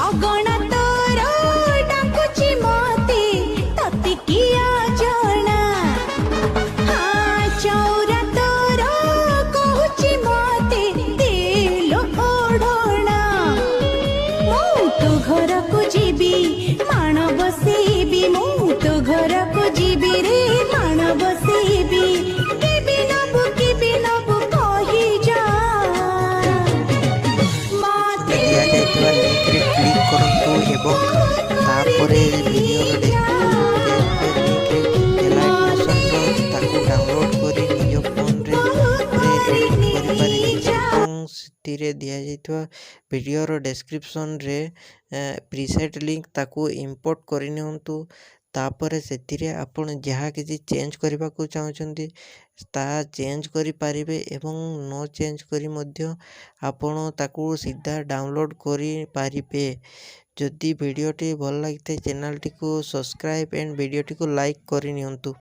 अगणा तोर डाकुची मते तते किया जणा हाँ चौरा तोर कहूची मते देलो ओढ़ना मु तो घर को जीबी माण बसेबी मु तो घर को जीबी रे माण बसेबी केबी नबु कही जा मते दिया लिंक रे क्लिक करंतु एवं तापरे वीडियो डाउनलोड करी निज फोन रे एडिट करि पारिबे दिया जाइतवा वीडियो रो डिस्क्रिप्शन रे प्रीसेट लिंक ताकू इंपोर्ट करि नियंतु तापरे सेतिरे आपण जहाँ किसी चेंज करबा को चाहछंती ता चेंज करि पारिबे एवं नो चेंज करी मध्य आपण ताकू सीधा डाउनलोड करि पारिबे। जदि वीडियोटी भल लगिते चैनल टी को सब्सक्राइब एंड वीडियोटी को लाइक करि नियंतु।